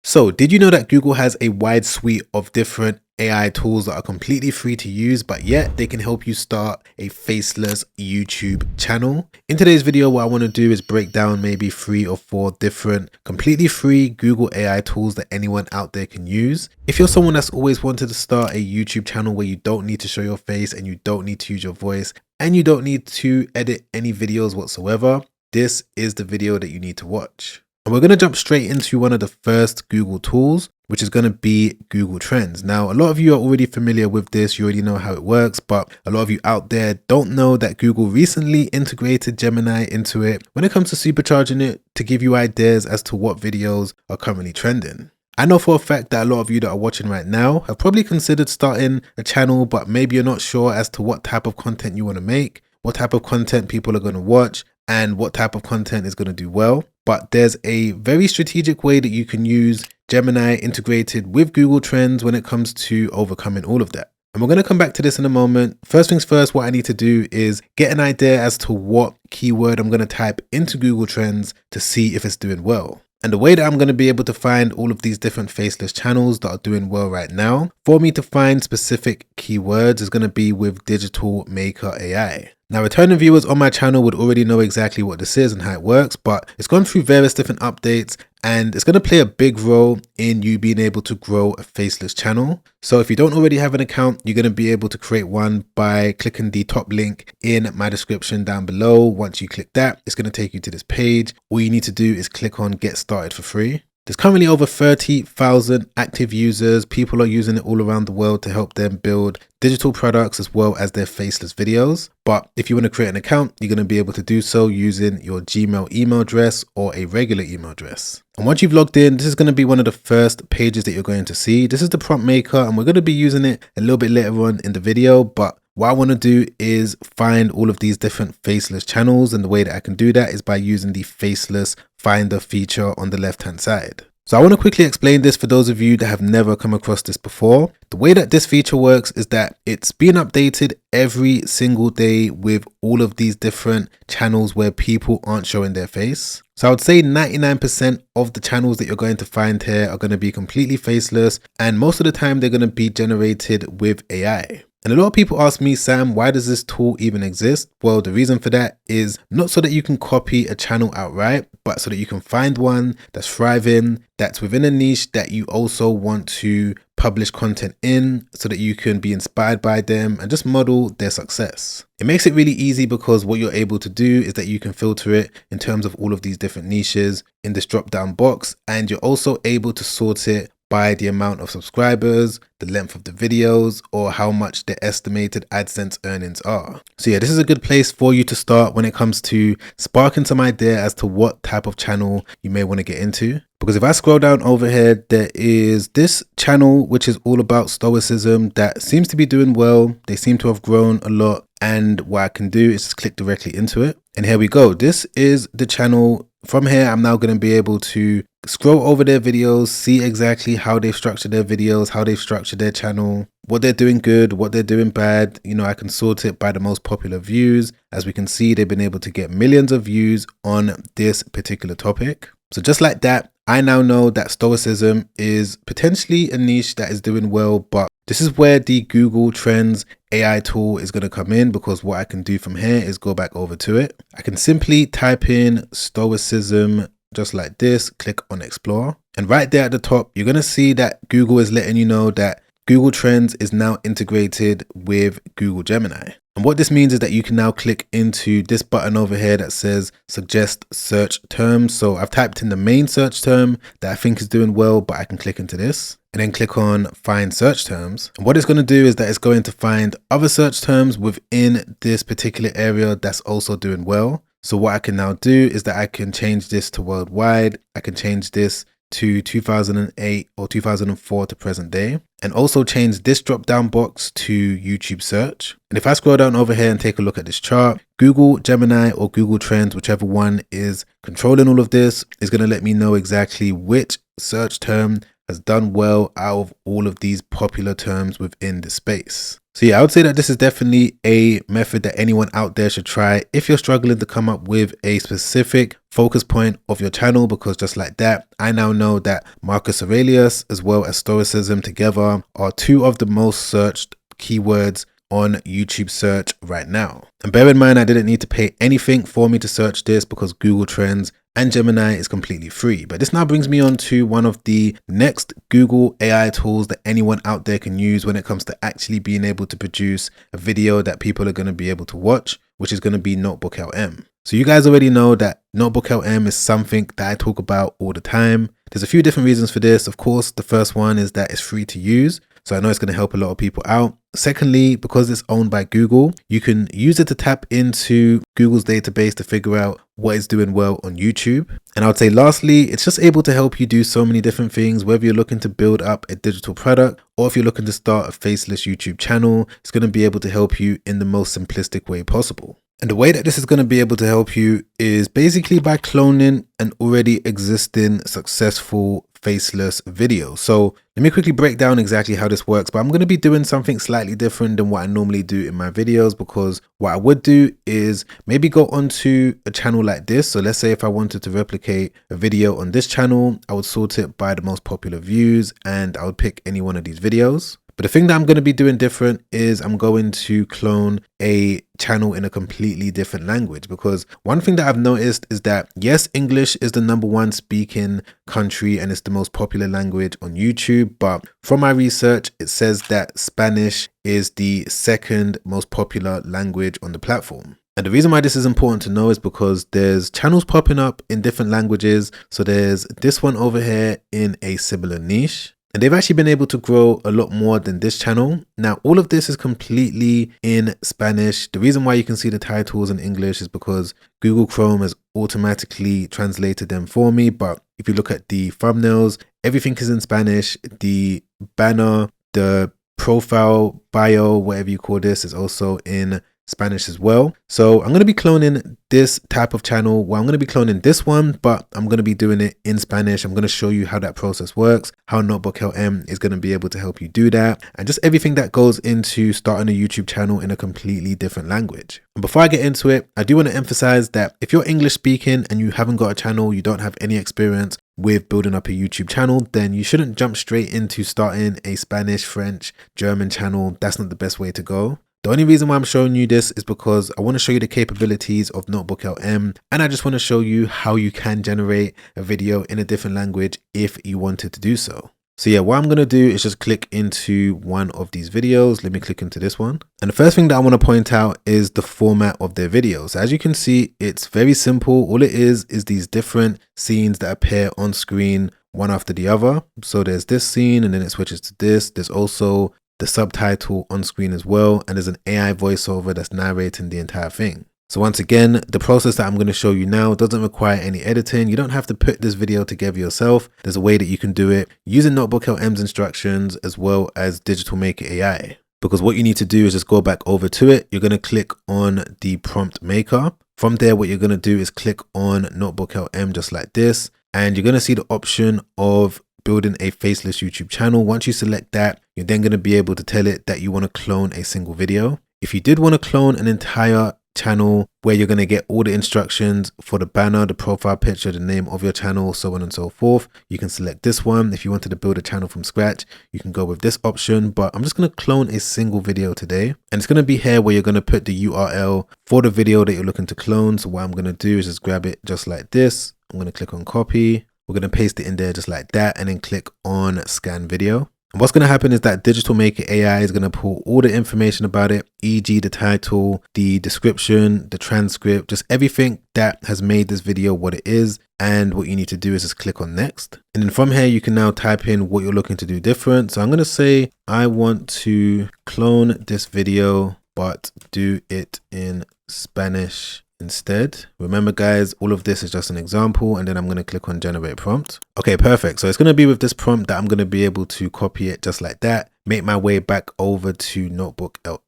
So, did you know that Google has a wide suite of different AI tools that are completely free to use, but yet they can help you start a faceless YouTube channel? In today's video, what I want to do is break down maybe 3 or 4 different completely free Google AI tools that anyone out there can use. If you're someone that's always wanted to start a YouTube channel where you don't need to show your face and you don't need to use your voice and you don't need to edit any videos whatsoever, this is the video that you need to watch. And we're going to jump straight into one of the first Google tools, which is going to be Google Trends. Now, a lot of you are already familiar with this. You already know how it works, but a lot of you out there don't know that Google recently integrated Gemini into it when it comes to supercharging it to give you ideas as to what videos are currently trending. I know for a fact that a lot of you that are watching right now have probably considered starting a channel, but maybe you're not sure as to what type of content you want to make, what type of content people are going to watch, and what type of content is going to do well. But there's a very strategic way that you can use Gemini integrated with Google Trends when it comes to overcoming all of that. And we're going to come back to this in a moment. First things first, what I need to do is get an idea as to what keyword I'm going to type into Google Trends to see if it's doing well. And the way that I'm going to be able to find all of these different faceless channels that are doing well right now, for me to find specific keywords is going to be with Digital Maker AI. Now, returning viewers on my channel would already know exactly what this is and how it works, but it's gone through various different updates and it's going to play a big role in you being able to grow a faceless channel. So if you don't already have an account, you're going to be able to create one by clicking the top link in my description down below. Once you click that, it's going to take you to this page. All you need to do is click on Get Started for free. There's currently over 30,000 active users. People are using it all around the world to help them build digital products as well as their faceless videos. But if you want to create an account, you're going to be able to do so using your Gmail email address or a regular email address. And once you've logged in, this is going to be one of the first pages that you're going to see. This is the prompt maker and we're going to be using it a little bit later on in the video, but what I want to do is find all of these different faceless channels, and the way that I can do that is by using the faceless finder feature on the left hand side. So I want to quickly explain this for those of you that have never come across this before. The way that this feature works is that it's being updated every single day with all of these different channels where people aren't showing their face. So I would say 99% of the channels that you're going to find here are going to be completely faceless, and most of the time they're going to be generated with AI. And a lot of people ask me, Sam, why does this tool even exist? Well, the reason for that is not so that you can copy a channel outright, but so that you can find one that's thriving, that's within a niche that you also want to publish content in, so that you can be inspired by them and just model their success. It makes it really easy because what you're able to do is that you can filter it in terms of all of these different niches in this drop down box, and you're also able to sort it by the amount of subscribers, the length of the videos, or how much the estimated AdSense earnings are. So yeah, this is a good place for you to start when it comes to sparking some idea as to what type of channel you may want to get into. Because if I scroll down over here, there is this channel which is all about stoicism that seems to be doing well. They seem to have grown a lot, and what I can do is just click directly into it. And here we go. This is the channel. From here, I'm now going to be able to scroll over their videos, see exactly how they've structured their videos, how they've structured their channel, what they're doing good, what they're doing bad. You know, I can sort it by the most popular views. As we can see, they've been able to get millions of views on this particular topic. So just like that, I now know that stoicism is potentially a niche that is doing well, but this is where the Google Trends AI tool is going to come in, because what I can do from here is go back over to it. I can simply type in stoicism just like this, click on explore. And right there at the top, you're going to see that Google is letting you know that Google Trends is now integrated with Google Gemini. And what this means is that you can now click into this button over here that says suggest search terms. So I've typed in the main search term that I think is doing well, but I can click into this and then click on find search terms. And what it's going to do is that it's going to find other search terms within this particular area that's also doing well. So what I can now do is that I can change this to worldwide. I can change this to 2008 or 2004 to present day, and also change this drop down box to YouTube search. And if I scroll down over here and take a look at this chart, Google Gemini or Google Trends, whichever one is controlling all of this, is going to let me know exactly which search term has done well out of all of these popular terms within the space. So yeah, I would say that this is definitely a method that anyone out there should try if you're struggling to come up with a specific focus point of your channel, because just like that, I now know that Marcus Aurelius as well as Stoicism together are two of the most searched keywords on YouTube search right now. And bear in mind, I didn't need to pay anything for me to search this because Google Trends and Gemini is completely free. But this now brings me on to one of the next Google AI tools that anyone out there can use when it comes to actually being able to produce a video that people are going to be able to watch, which is going to be NotebookLM. So you guys already know that NotebookLM is something that I talk about all the time. There's a few different reasons for this. Of course, the first one is that it's free to use, so I know it's going to help a lot of people out. Secondly, because it's owned by Google, you can use it to tap into Google's database to figure out what is doing well on YouTube. And I would say lastly, it's just able to help you do so many different things, whether you're looking to build up a digital product or if you're looking to start a faceless YouTube channel, it's going to be able to help you in the most simplistic way possible. And the way that this is going to be able to help you is basically by cloning an already existing successful faceless video. So let me quickly break down exactly how this works, but I'm going to be doing something slightly different than what I normally do in my videos, because what I would do is maybe go onto a channel like this. So let's say if I wanted to replicate a video on this channel, I would sort it by the most popular views and I would pick any one of these videos. But the thing that I'm going to be doing different is I'm going to clone a channel in a completely different language, because one thing that I've noticed is that yes, English is the #1 speaking country and it's the most popular language on YouTube. But from my research, it says that Spanish is the second most popular language on the platform. And the reason why this is important to know is because there's channels popping up in different languages. So there's this one over here in a similar niche. And they've actually been able to grow a lot more than this channel. Now, all of this is completely in Spanish. The reason why you can see the titles in English is because Google Chrome has automatically translated them for me. But if you look at the thumbnails, everything is in Spanish. The banner, the profile, bio, whatever you call this, is also in Spanish as well. So I'm going to be cloning this type of channel. Well, I'm going to be cloning this one, but I'm going to be doing it in Spanish. I'm going to show you how that process works, how NotebookLM is going to be able to help you do that, and just everything that goes into starting a YouTube channel in a completely different language. And before I get into it, I do want to emphasize that if you're English speaking and you haven't got a channel, you don't have any experience with building up a YouTube channel, then you shouldn't jump straight into starting a Spanish, French, German channel. That's not the best way to go. The only reason why I'm showing you this is because I want to show you the capabilities of NotebookLM, and I just want to show you how you can generate a video in a different language if you wanted to do so. So yeah, what I'm going to do is just click into one of these videos. Let me click into this one. And the first thing that I want to point out is the format of their videos. As you can see, it's very simple. All it is these different scenes that appear on screen one after the other. So there's this scene and then it switches to this. There's also the subtitle on screen as well, and there's an AI voiceover that's narrating the entire thing. So once again, the process that I'm going to show you now doesn't require any editing. You don't have to put this video together yourself. There's a way that you can do it using NotebookLM's instructions as well as Digital Maker AI. Because what you need to do is just go back over to it. You're going to click on the prompt maker. From there, what you're going to do is click on NotebookLM just like this, and you're going to see the option of building a faceless YouTube channel. Once you select that, you're then going to be able to tell it that you want to clone a single video. If you did want to clone an entire channel where you're going to get all the instructions for the banner, the profile picture, the name of your channel, so on and so forth, you can select this one. If you wanted to build a channel from scratch, you can go with this option, but I'm just going to clone a single video today, and it's going to be here where you're going to put the URL for the video that you're looking to clone. So what I'm going to do is just grab it just like this. I'm going to click on copy. We're going to paste it in there just like that, and then click on scan video. And what's going to happen is that Digital Maker AI is going to pull all the information about it, e.g. the title, the description, the transcript, just everything that has made this video what it is. And what you need to do is just click on next. And then from here, you can now type in what you're looking to do different. So I'm going to say, I want to clone this video, but do it in Spanish instead. Remember guys, all of this is just an example, and then I'm going to click on generate prompt. Okay, perfect. So it's going to be with this prompt that I'm going to be able to copy it just like that, make my way back over to NotebookLM.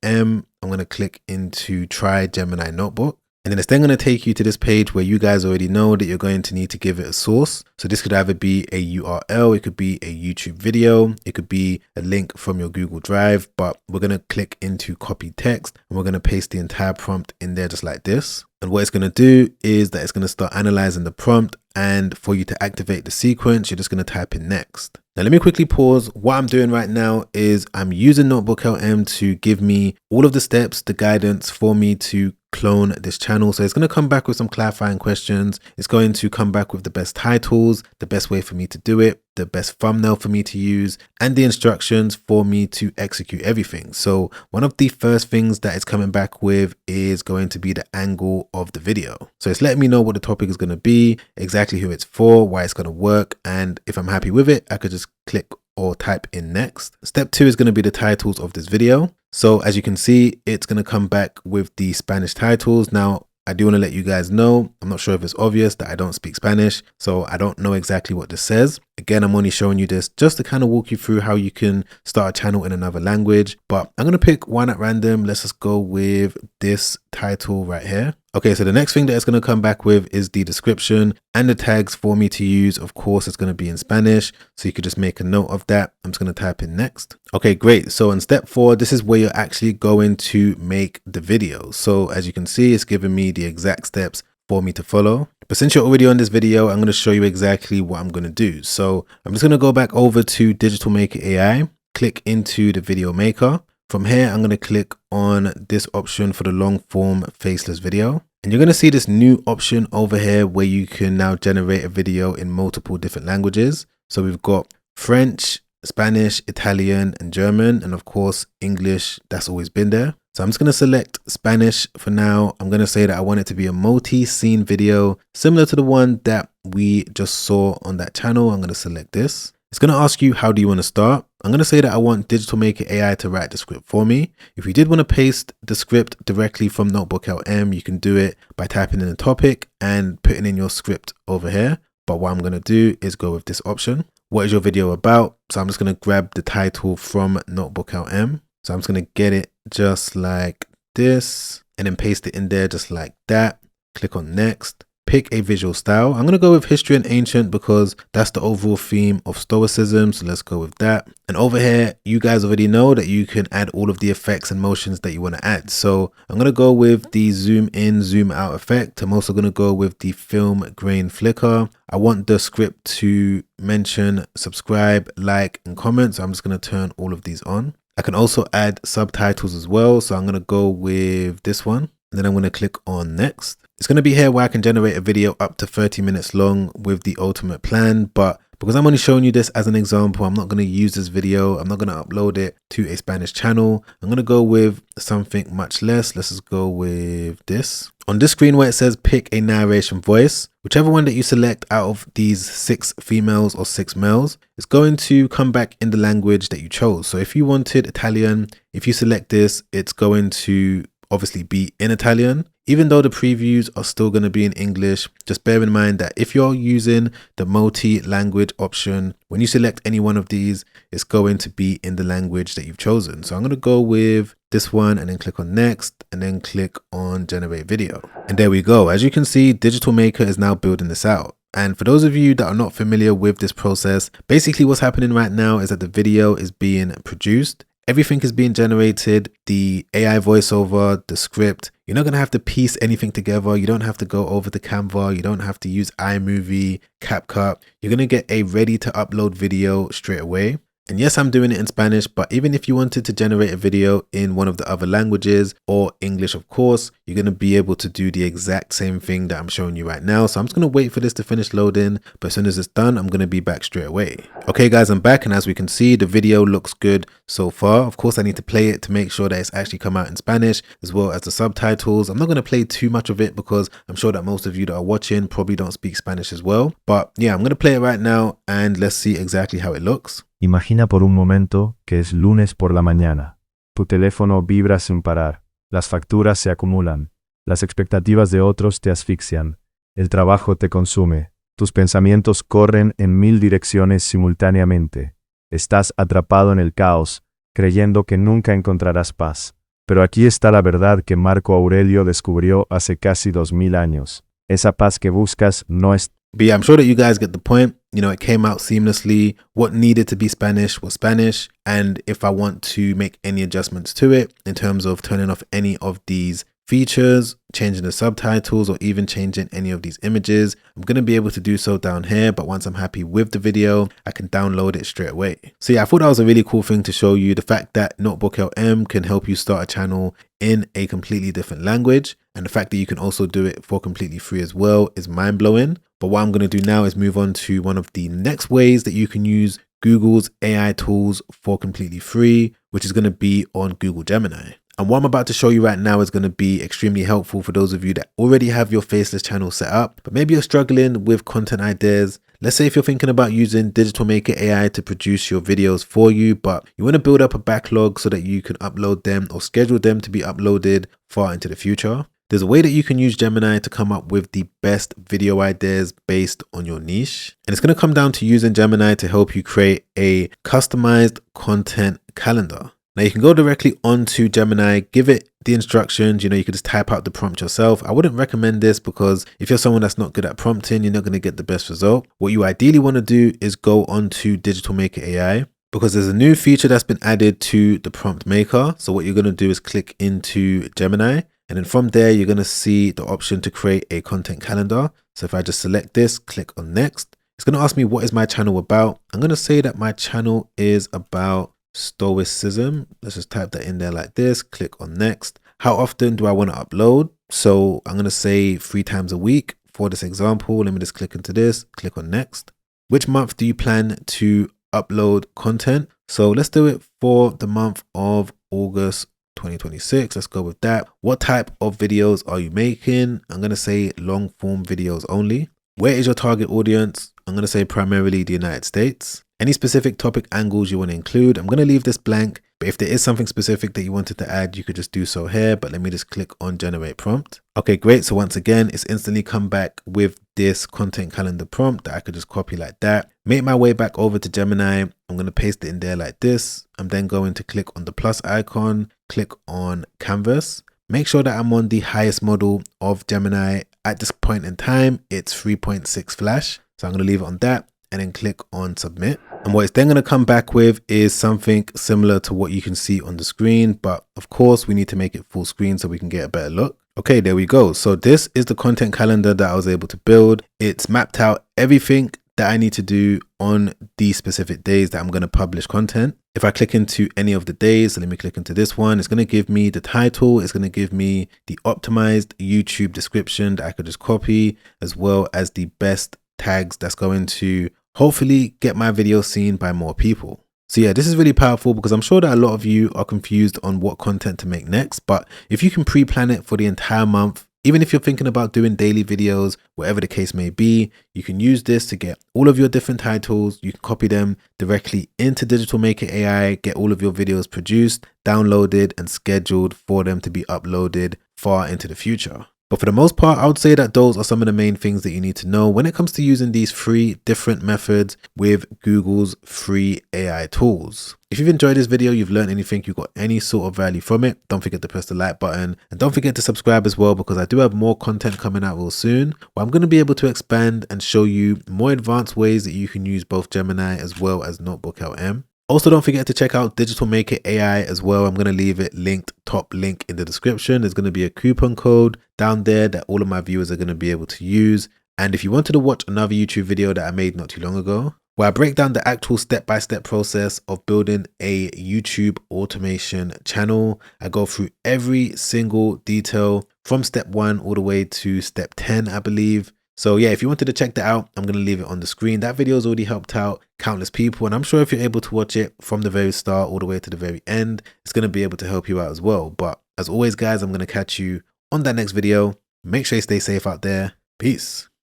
I'm going to click into try Gemini Notebook. And then it's then going to take you to this page where you guys already know that you're going to need to give it a source. So this could either be a URL, it could be a YouTube video, it could be a link from your Google Drive, but we're going to click into copy text and we're going to paste the entire prompt in there just like this. And what it's going to do is that it's going to start analyzing the prompt, and for you to activate the sequence, you're just going to type in next. Now let me quickly pause. What I'm doing right now is I'm using NotebookLM to give me all of the steps, the guidance for me to clone this channel. So it's going to come back with some clarifying questions. It's going to come back with the best titles, the best way for me to do it, the best thumbnail for me to use, and the instructions for me to execute everything. So one of the first things that it's coming back with is going to be the angle of the video. So it's letting me know what the topic is going to be, exactly who it's for, why it's going to work, and if I'm happy with it, I could just click or type in next. Step 2 is going to be the titles of this video. So as you can see, it's going to come back with the Spanish titles. Now, I do want to let you guys know, I'm not sure if it's obvious that I don't speak Spanish, so I don't know exactly what this says. Again, I'm only showing you this just to kind of walk you through how you can start a channel in another language, but I'm going to pick one at random. Let's just go with this title right here. Okay, so the next thing that it's going to come back with is the description and the tags for me to use. Of course, it's going to be in Spanish, so you could just make a note of that. I'm just going to type in next. Okay, great. So in step 4, this is where you're actually going to make the video. So as you can see, it's giving me the exact steps for me to follow. But since you're already on this video, I'm going to show you exactly what I'm going to do. So I'm just going to go back over to Digital Maker AI, click into the video maker. From here, I'm going to click on this option for the long form faceless video. And you're going to see this new option over here where you can now generate a video in multiple different languages. So we've got French, Spanish, Italian, and German, and of course, English. That's always been there. So I'm just going to select Spanish for now. I'm going to say that I want it to be a multi-scene video, similar to the one that we just saw on that channel. I'm going to select this. It's going to ask you, how do you want to start? I'm going to say that I want Digital Maker AI to write the script for me. If you did want to paste the script directly from NotebookLM, you can do it by typing in a topic and putting in your script over here. But what I'm going to do is go with this option. What is your video about? So I'm just going to grab the title from NotebookLM. So I'm just going to get it just like this and then paste it in there just like that. Click on next. Pick a visual style. I'm going to go with history and ancient because that's the overall theme of Stoicism. So let's go with that. And over here, you guys already know that you can add all of the effects and motions that you want to add. So I'm going to go with the zoom in, zoom out effect. I'm also going to go with the film grain flicker. I want the script to mention subscribe, like, and comment. So I'm just going to turn all of these on. I can also add subtitles as well. So I'm going to go with this one. And then I'm going to click on next. It's going to be here where I can generate a video up to 30 minutes long with the ultimate plan. But because I'm only showing you this as an example, I'm not going to use this video. I'm not going to upload it to a Spanish channel. I'm going to go with something much less. Let's just go with this. On this screen where it says pick a narration voice, whichever one that you select out of these 6 females or 6 males, it's going to come back in the language that you chose. So if you wanted Italian, if you select this, it's going to obviously be in Italian. Even though the previews are still going to be in English, just bear in mind that if you're using the multi-language option, when you select any one of these, it's going to be in the language that you've chosen. So I'm going to go with this one and then click on next and then click on generate video. And there we go. As you can see, Digital Maker is now building this out. And for those of you that are not familiar with this process, basically what's happening right now is that the video is being produced. Everything is being generated, the AI voiceover, the script. You're not going to have to piece anything together. You don't have to go over to Canva. You don't have to use iMovie, CapCut. You're going to get a ready to upload video straight away. And yes, I'm doing it in Spanish, but even if you wanted to generate a video in one of the other languages or English, of course, you're going to be able to do the exact same thing that I'm showing you right now. So I'm just going to wait for this to finish loading, but as soon as it's done, I'm going to be back straight away. Okay, guys, I'm back. And as we can see, the video looks good so far. Of course, I need to play it to make sure that it's actually come out in Spanish as well as the subtitles. I'm not going to play too much of it because I'm sure that most of you that are watching probably don't speak Spanish as well. But yeah, I'm going to play it right now and let's see exactly how it looks. Imagina por un momento que es lunes por la mañana. Tu teléfono vibra sin parar. Las facturas se acumulan. Las expectativas de otros te asfixian. El trabajo te consume. Tus pensamientos corren en 1000 direcciones simultáneamente. Estás atrapado en el caos, creyendo que nunca encontrarás paz. Pero aquí está la verdad que Marco Aurelio descubrió hace casi 2000 años. Esa paz que buscas no es. But yeah, I'm sure that you guys get the point. You know, it came out seamlessly. What needed to be Spanish was Spanish. And if I want to make any adjustments to it in terms of turning off any of these features, changing the subtitles, or even changing any of these images, I'm going to be able to do so down here. But once I'm happy with the video, I can download it straight away. So yeah, I thought that was a really cool thing to show you. The fact that NotebookLM can help you start a channel in a completely different language, and the fact that you can also do it for completely free as well is mind-blowing. But what I'm going to do now is move on to one of the next ways that you can use Google's AI tools for completely free, which is going to be on Google Gemini. And what I'm about to show you right now is going to be extremely helpful for those of you that already have your Faceless channel set up, but maybe you're struggling with content ideas. Let's say if you're thinking about using Digital Maker AI to produce your videos for you, but you want to build up a backlog so that you can upload them or schedule them to be uploaded far into the future. There's a way that you can use Gemini to come up with the best video ideas based on your niche. And it's going to come down to using Gemini to help you create a customized content calendar. Now you can go directly onto Gemini, give it the instructions, you can just type out the prompt yourself. I wouldn't recommend this because if you're someone that's not good at prompting, you're not going to get the best result. What you ideally want to do is go onto Digital Maker AI, because there's a new feature that's been added to the prompt maker. So what you're going to do is click into Gemini. And then from there, you're going to see the option to create a content calendar. So if I just select this, click on next, it's going to ask me what is my channel about. I'm going to say that my channel is about stoicism. Let's just type that in there like this, click on next. How often do I want to upload? So I'm going to say 3 times a week for this example. Let me just click into this, click on next. Which month do you plan to upload content? So let's do it for the month of August 2026. Let's go with that. What type of videos are you making? I'm going to say long form videos only. Where is your target audience? I'm going to say primarily the United States. Any specific topic angles you want to include? I'm going to leave this blank, but if there is something specific that you wanted to add, you could just do so here, but let me just click on generate prompt. Okay, great. So once again, it's instantly come back with this content calendar prompt that I could just copy like that. Make my way back over to Gemini. I'm going to paste it in there like this. I'm then going to click on the plus icon, click on canvas. Make sure that I'm on the highest model of Gemini. At this point in time, it's 3.6 flash. So I'm going to leave it on that and then click on submit. And what it's then going to come back with is something similar to what you can see on the screen. But of course, we need to make it full screen so we can get a better look. Okay, there we go. So this is the content calendar that I was able to build. It's mapped out everything that I need to do on these specific days that I'm going to publish content. If I click into any of the days, so let me click into this one, it's going to give me the title, it's going to give me the optimized YouTube description that I could just copy, as well as the best tags that's going to hopefully get my video seen by more people. So yeah, this is really powerful because I'm sure that a lot of you are confused on what content to make next, but if you can pre-plan it for the entire month, even if you're thinking about doing daily videos, whatever the case may be, you can use this to get all of your different titles. You can copy them directly into Digital Maker AI, get all of your videos produced, downloaded, and scheduled for them to be uploaded far into the future. But for the most part, I would say that those are some of the main things that you need to know when it comes to using these 3 different methods with Google's free AI tools. If you've enjoyed this video, you've learned anything, you got any sort of value from it, don't forget to press the like button and don't forget to subscribe as well, because I do have more content coming out real soon where I'm going to be able to expand and show you more advanced ways that you can use both Gemini as well as NotebookLM. Also, don't forget to check out Digital Maker AI as well. I'm going to leave it linked, top link in the description. There's going to be a coupon code down there that all of my viewers are going to be able to use. And if you wanted to watch another YouTube video that I made not too long ago, where I break down the actual step-by-step process of building a YouTube automation channel, I go through every single detail from step 1 all the way to step 10, I believe. So yeah, if you wanted to check that out, I'm going to leave it on the screen. That video has already helped out countless people, and I'm sure if you're able to watch it from the very start all the way to the very end, it's going to be able to help you out as well. But as always, guys, I'm going to catch you on that next video. Make sure you stay safe out there. Peace.